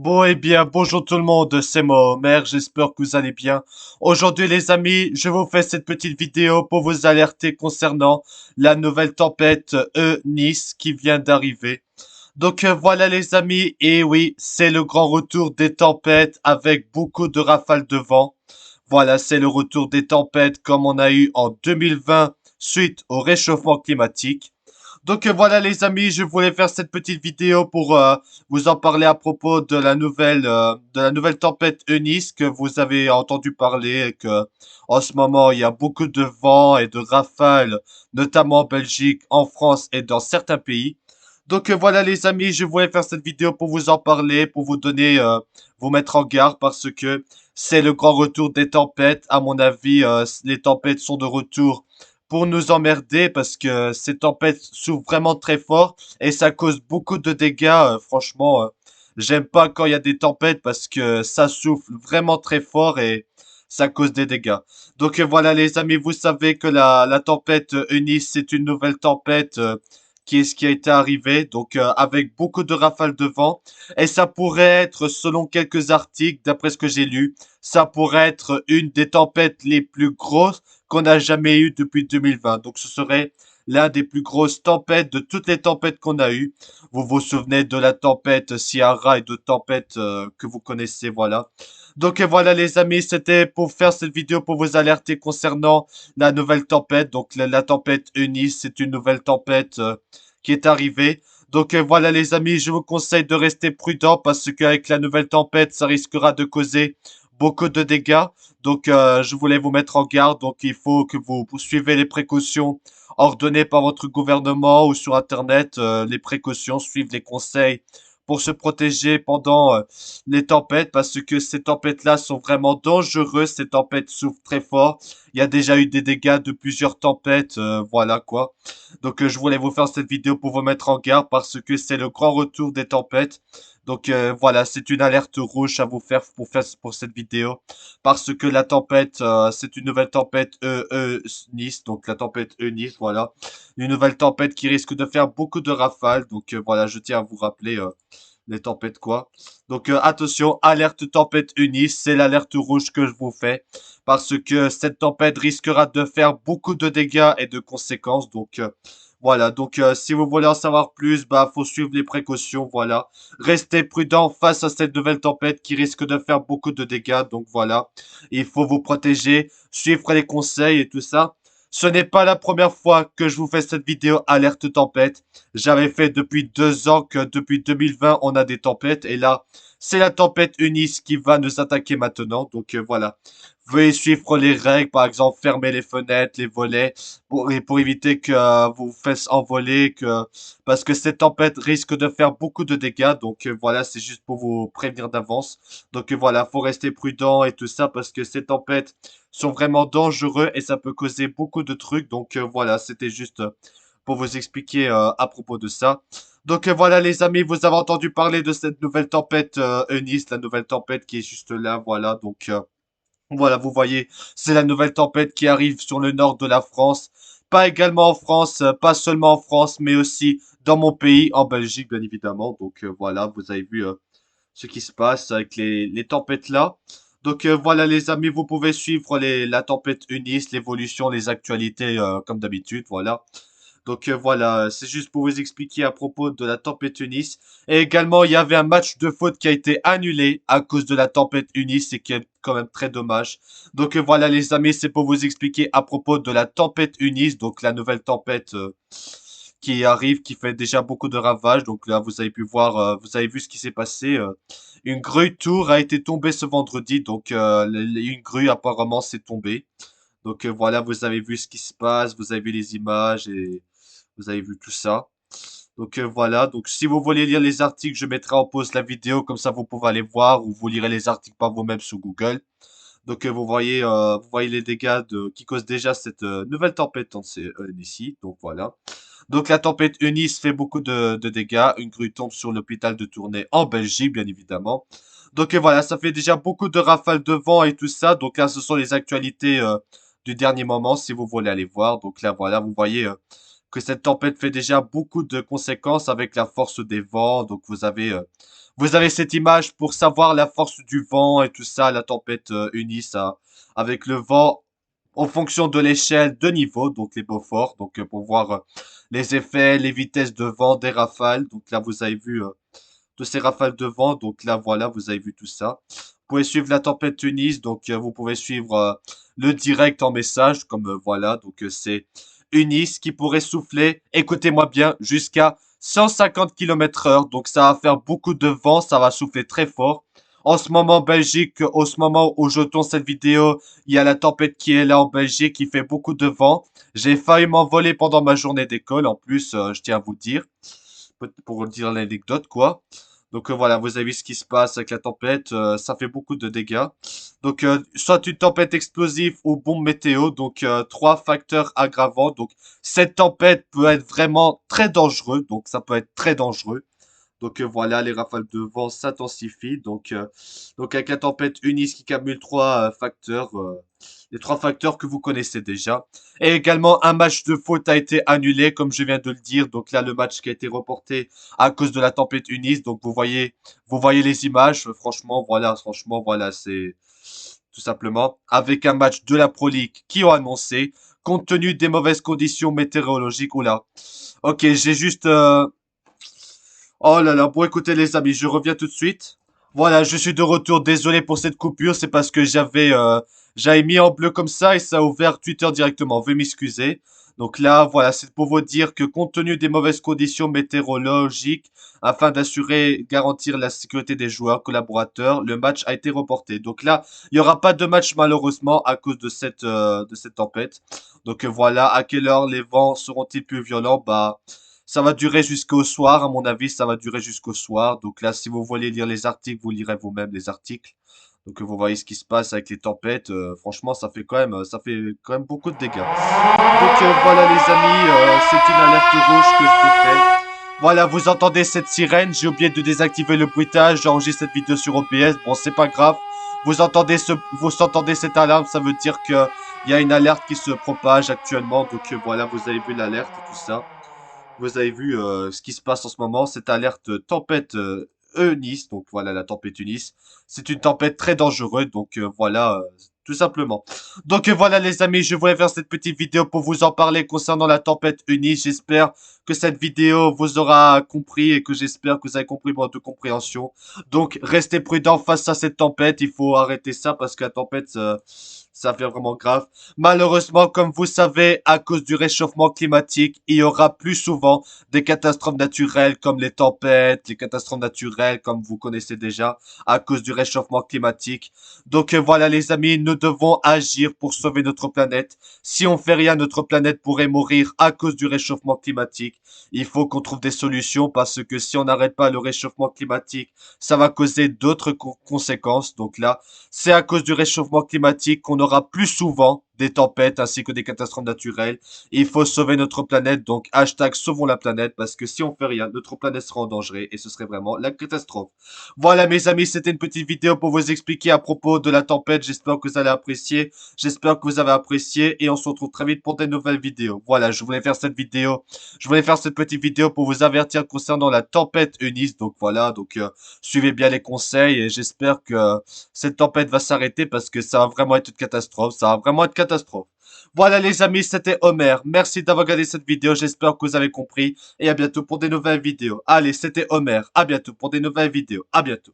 Bon, eh bien, bonjour tout le monde, c'est moi, Omer, j'espère que vous allez bien. Aujourd'hui, les amis, je vous fais cette petite vidéo pour vous alerter concernant la nouvelle tempête Nice qui vient d'arriver. Voilà les amis, et oui, c'est le grand retour des tempêtes avec beaucoup de rafales de vent. Voilà, c'est le retour des tempêtes comme on a eu en 2020 suite au réchauffement climatique. Voilà les amis, je voulais faire cette petite vidéo pour vous en parler à propos de la nouvelle tempête Eunice que vous avez entendu parler et que en ce moment il y a beaucoup de vent et de rafales, notamment en Belgique, en France et dans certains pays. Voilà les amis, je voulais faire cette vidéo pour vous en parler, pour vous donner, vous mettre en garde parce que c'est le grand retour des tempêtes. À mon avis, les tempêtes sont de retour pour nous emmerder parce que ces tempêtes souffrent vraiment très fort et ça cause beaucoup de dégâts. Franchement, j'aime pas quand il y a des tempêtes parce que ça souffle vraiment très fort et ça cause des dégâts. Voilà les amis, vous savez que la tempête Eunice, c'est une nouvelle tempête qui est ce qui a été arrivé, avec beaucoup de rafales de vent. Et ça pourrait être, selon quelques articles, d'après ce que j'ai lu, ça pourrait être une des tempêtes les plus grosses qu'on a jamais eues depuis 2020. Donc ce serait l'un des plus grosses tempêtes de toutes les tempêtes qu'on a eues. Vous vous souvenez de la tempête Ciara et de tempêtes que vous connaissez, voilà. Voilà les amis, c'était pour faire cette vidéo pour vous alerter concernant la nouvelle tempête. Donc la tempête Eunice, c'est une nouvelle tempête qui est arrivée. Voilà les amis, je vous conseille de rester prudent parce qu'avec la nouvelle tempête, ça risquera de causer beaucoup de dégâts. Je voulais vous mettre en garde. Donc il faut que vous suivez les précautions ordonnées par votre gouvernement ou sur Internet. Les précautions, suivre les conseils pour se protéger pendant les tempêtes parce que ces tempêtes-là sont vraiment dangereuses. Ces tempêtes souffrent très fort. Il y a déjà eu des dégâts de plusieurs tempêtes. Voilà quoi. Je voulais vous faire cette vidéo pour vous mettre en garde parce que c'est le grand retour des tempêtes. Voilà, c'est une alerte rouge à vous faire pour cette vidéo parce que la tempête, c'est une nouvelle tempête Nice, donc la tempête Nice, voilà, une nouvelle tempête qui risque de faire beaucoup de rafales. Voilà, je tiens à vous rappeler les tempêtes quoi. Attention, alerte tempête Eunice, c'est l'alerte rouge que je vous fais parce que cette tempête risquera de faire beaucoup de dégâts et de conséquences. Voilà, si vous voulez en savoir plus, bah faut suivre les précautions, voilà. Restez prudent face à cette nouvelle tempête qui risque de faire beaucoup de dégâts. Donc voilà, il faut vous protéger, suivre les conseils et tout ça. Ce n'est pas la première fois que je vous fais cette vidéo alerte tempête. J'avais fait depuis 2 ans que depuis 2020 on a des tempêtes et là c'est la tempête Eunice qui va nous attaquer maintenant. Voilà. Veuillez suivre les règles, par exemple fermer les fenêtres, les volets pour éviter que vous vous fassiez envoler parce que cette tempête risque de faire beaucoup de dégâts. Voilà, c'est juste pour vous prévenir d'avance. Voilà, faut rester prudent et tout ça parce que ces tempêtes sont vraiment dangereux et ça peut causer beaucoup de trucs. Voilà, c'était juste pour vous expliquer à propos de ça. Voilà les amis, vous avez entendu parler de cette nouvelle tempête Eunice, la nouvelle tempête qui est juste là, voilà. Voilà, vous voyez, c'est la nouvelle tempête qui arrive sur le nord de la France. Pas également en France, pas seulement en France, mais aussi dans mon pays, en Belgique, bien évidemment. Voilà, vous avez vu ce qui se passe avec les tempêtes là. Voilà les amis, vous pouvez suivre la tempête Eunice, l'évolution, les actualités comme d'habitude, voilà. Voilà, c'est juste pour vous expliquer à propos de la tempête Eunice. Et également, il y avait un match de foot qui a été annulé à cause de la tempête Eunice et qui est quand même très dommage. Voilà les amis, c'est pour vous expliquer à propos de la tempête Eunice, donc la nouvelle tempête qui arrive, qui fait déjà beaucoup de ravages. Donc là, vous avez pu voir, vous avez vu ce qui s'est passé. Une grue tour a été tombée ce vendredi, une grue apparemment s'est tombée. Voilà, vous avez vu ce qui se passe, vous avez vu les images et vous avez vu tout ça. Voilà, donc si vous voulez lire les articles, je mettrai en pause la vidéo, comme ça vous pouvez aller voir ou vous lirez les articles par vous-même sur Google. Vous voyez les dégâts qui causent déjà cette nouvelle tempête ici. Donc voilà. Donc la tempête Eunice fait beaucoup de dégâts. Une grue tombe sur l'hôpital de Tournai en Belgique, bien évidemment. Voilà, ça fait déjà beaucoup de rafales de vent et tout ça. Donc là, ce sont les actualités du dernier moment, si vous voulez aller voir. Donc là, voilà, vous voyez que cette tempête fait déjà beaucoup de conséquences avec la force des vents. Donc vous avez Vous avez cette image pour savoir la force du vent et tout ça, la tempête Eunice, avec le vent en fonction de l'échelle de niveau, donc les Beaufort, donc pour voir les effets, les vitesses de vent des rafales. Donc là, vous avez vu de ces rafales de vent. Donc là, voilà, vous avez vu tout ça. Vous pouvez suivre la tempête Tunis. Donc vous pouvez suivre le direct en message, comme voilà. Donc c'est Eunice qui pourrait souffler, écoutez-moi bien, jusqu'à 150 km/h. Donc ça va faire beaucoup de vent, ça va souffler très fort. En ce moment, en Belgique, au ce moment où je tourne cette vidéo, il y a la tempête qui est là en Belgique, qui fait beaucoup de vent. J'ai failli m'envoler pendant ma journée d'école, en plus, je tiens à vous le dire, pour dire l'anecdote, quoi. Donc voilà, vous avez vu ce qui se passe avec la tempête, ça fait beaucoup de dégâts. Donc soit une tempête explosive ou bombe météo, donc trois facteurs aggravants. Donc cette tempête peut être vraiment très dangereux, donc ça peut être très dangereux. Donc voilà, les rafales de vent s'intensifient. Donc avec la tempête Eunice qui cumule trois facteurs, les trois facteurs que vous connaissez déjà. Et également, un match de foot a été annulé, comme je viens de le dire. Donc là, le match qui a été reporté à cause de la tempête Eunice. Donc vous voyez les images. Franchement, voilà, c'est tout simplement avec un match de la Pro League qui ont annoncé, compte tenu des mauvaises conditions météorologiques. Oula. Ok, j'ai juste oh là là, bon écoutez les amis, je reviens tout de suite. Voilà, je suis de retour, désolé pour cette coupure, c'est parce que j'avais mis en bleu comme ça et ça a ouvert Twitter directement, veuillez m'excuser. Donc là, voilà, c'est pour vous dire que compte tenu des mauvaises conditions météorologiques, afin d'assurer, garantir la sécurité des joueurs, collaborateurs, le match a été reporté. Donc là, il n'y aura pas de match malheureusement à cause de cette tempête. Donc voilà, à quelle heure les vents seront-ils plus violents? Bah, ça va durer jusqu'au soir, à mon avis, ça va durer jusqu'au soir. Donc là, si vous voulez lire les articles, vous lirez vous-même les articles. Donc vous voyez ce qui se passe avec les tempêtes. Franchement, ça fait quand même beaucoup de dégâts. Donc voilà les amis, c'est une alerte rouge que je vous fais. Voilà, vous entendez cette sirène. J'ai oublié de désactiver le bruitage. J'enregistre cette vidéo sur OBS. Bon, c'est pas grave. Vous entendez cette alarme, ça veut dire que il y a une alerte qui se propage actuellement. Donc voilà, vous avez vu l'alerte et tout ça. Vous avez vu ce qui se passe en ce moment, cette alerte tempête Eunice, donc voilà la tempête Eunice. C'est une tempête très dangereuse, donc voilà, tout simplement. Donc voilà les amis, je voulais faire cette petite vidéo pour vous en parler concernant la tempête Eunice. J'espère que cette vidéo vous aura compris et que j'espère que vous avez compris votre compréhension. Donc restez prudents face à cette tempête, il faut arrêter ça parce que la tempête, ça fait vraiment grave. Malheureusement, comme vous savez, à cause du réchauffement climatique, il y aura plus souvent des catastrophes naturelles comme les tempêtes, les catastrophes naturelles comme vous connaissez déjà, à cause du réchauffement climatique. Donc voilà les amis, nous devons agir pour sauver notre planète. Si on fait rien, notre planète pourrait mourir à cause du réchauffement climatique. Il faut qu'on trouve des solutions parce que si on n'arrête pas le réchauffement climatique, ça va causer d'autres conséquences. Donc là, c'est à cause du réchauffement climatique qu'on aura plus souvent des tempêtes ainsi que des catastrophes naturelles. Il faut sauver notre planète, donc hashtag sauvons la planète, parce que si on fait rien, notre planète sera en danger et ce serait vraiment la catastrophe. Voilà mes amis, c'était une petite vidéo pour vous expliquer à propos de la tempête. J'espère que vous allez apprécier. J'espère que vous avez apprécié et on se retrouve très vite pour des nouvelles vidéos. Voilà, je voulais faire cette vidéo. Je voulais faire cette petite vidéo pour vous avertir concernant la tempête Eunice. Donc voilà, suivez bien les conseils et j'espère que cette tempête va s'arrêter parce que ça va vraiment être une catastrophe. Ça va vraiment être catastrophe. Voilà les amis, c'était Homer. Merci d'avoir regardé cette vidéo. J'espère que vous avez compris. Et à bientôt pour des nouvelles vidéos. Allez, c'était Homer. À bientôt pour des nouvelles vidéos. À bientôt.